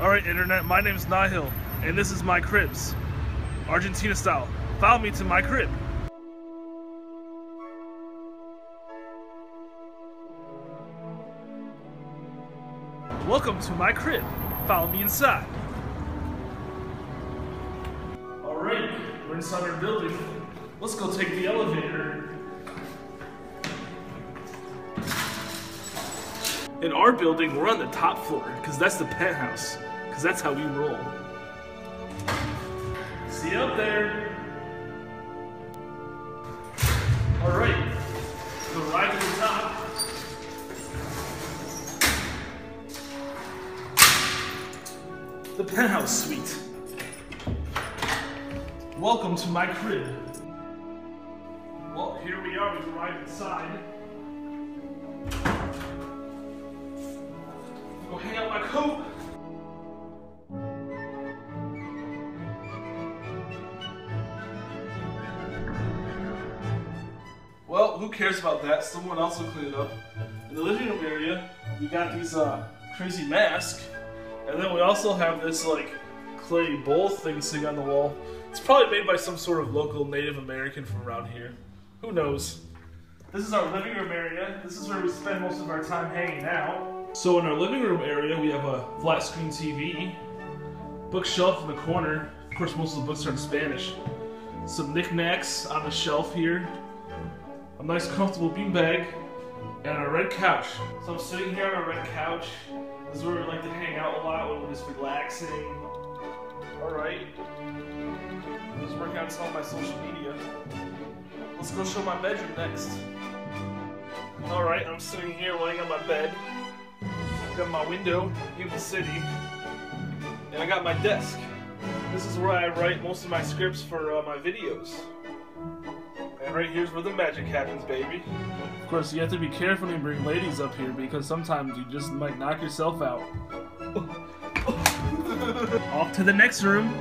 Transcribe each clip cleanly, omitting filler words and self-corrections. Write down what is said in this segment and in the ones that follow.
Alright internet, my name's Nihill, and this is my cribs. Argentina style. Follow me to my crib. Welcome to my crib. Follow me inside. Alright, we're inside our building. Let's go take the elevator. In our building, we're on the top floor, because that's the penthouse. Because that's how we roll. See you up there. Alright, go right to the top. The penthouse suite. Welcome to my crib. Well, here we are, we arrived inside. Go hang out my coat. Well, who cares about that? Someone else will clean it up. In the living room area, we got these crazy masks. And then we also have this like clay bowl thing sitting on the wall. It's probably made by some sort of local Native American from around here. Who knows? This is our living room area. This is where we spend most of our time hanging out. So in our living room area, we have a flat screen TV, bookshelf in the corner. Of course, most of the books are in Spanish. Some knickknacks on the shelf here. A nice comfortable beanbag, and a red couch. So I'm sitting here on a red couch. This is where we like to hang out a lot when we're just relaxing. Alright. I'm just working on some of my social media. Let's go show my bedroom next. Alright, I'm sitting here laying on my bed. Got my window, view of the city. And I got my desk. This is where I write most of my scripts for my videos. And right here's where the magic happens, baby. Of course, you have to be careful when you bring ladies up here because sometimes you just might knock yourself out. Off to the next room.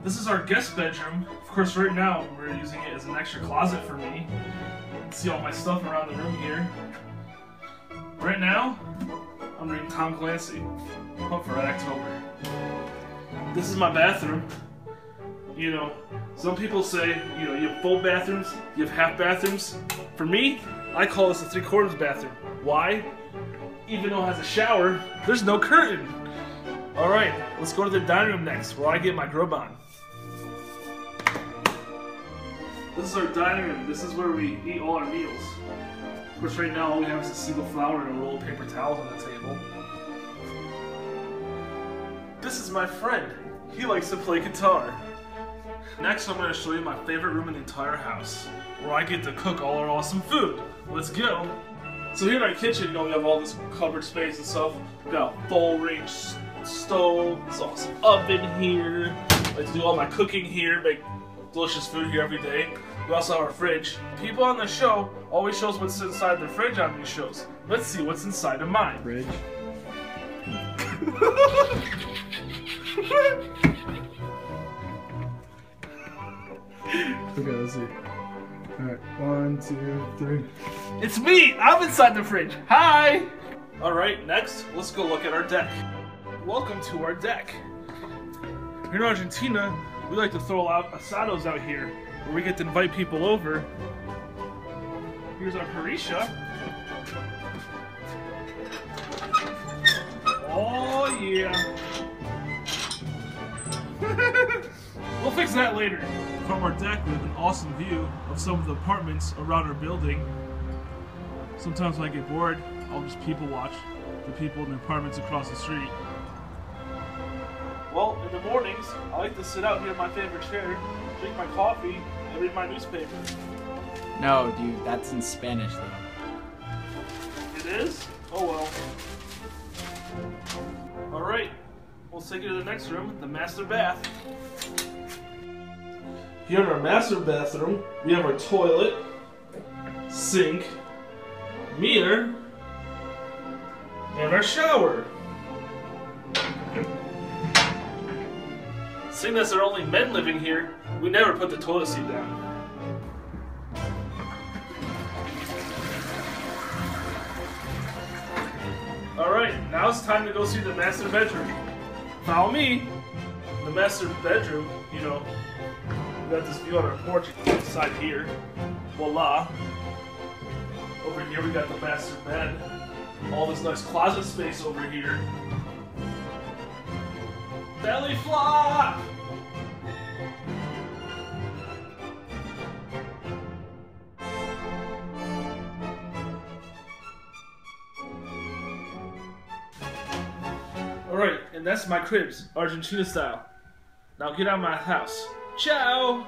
This is our guest bedroom. Of course, right now we're using it as an extra closet for me. You can see all my stuff around the room here. Right now, I'm reading Tom Clancy. Hope for October. This is my bathroom. You know, some people say, you know, you have full bathrooms, you have half bathrooms. For me, I call this a 3/4 bathroom. Why? Even though it has a shower, there's no curtain. Alright, let's go to the dining room next, where I get my grub on. This is our dining room. This is where we eat all our meals. Of course, right now all we have is a single flower and a roll of paper towels on the table. This is my friend. He likes to play guitar. Next, I'm going to show you my favorite room in the entire house, where I get to cook all our awesome food. Let's go! So here in our kitchen, you know, we have all this cupboard space and stuff. We got a full range stove, this awesome oven here. I like to do all my cooking here, make delicious food here every day. We also have our fridge. People on the show always show us what's inside their fridge on these shows. Let's see what's inside of mine. Fridge. Okay, let's see. Alright, 1, 2, 3. It's me! I'm inside the fridge! Hi! Alright, next, let's go look at our deck. Welcome to our deck. Here in Argentina, we like to throw out asados out here, where we get to invite people over. Here's our parisha. Oh yeah! We'll fix that later. From our deck, we have an awesome view of some of the apartments around our building. Sometimes when I get bored, I'll just people watch the people in the apartments across the street. Well, in the mornings, I like to sit out here in my favorite chair, drink my coffee, and read my newspaper. No, dude, that's in Spanish though. It is? Oh well. Alright, we'll take you to the next room, the master bath. Here in our master bathroom, we have our toilet, sink, mirror, and our shower. Seeing as there are only men living here, we never put the toilet seat down. Alright, now it's time to go see the master bedroom. Follow me. The master bedroom, you know, we got this view on our porch inside here. Voila. Over here we got the master bed. All this nice closet space over here. Belly flop! Alright, and that's my cribs, Argentina style. Now get out of my house. Ciao!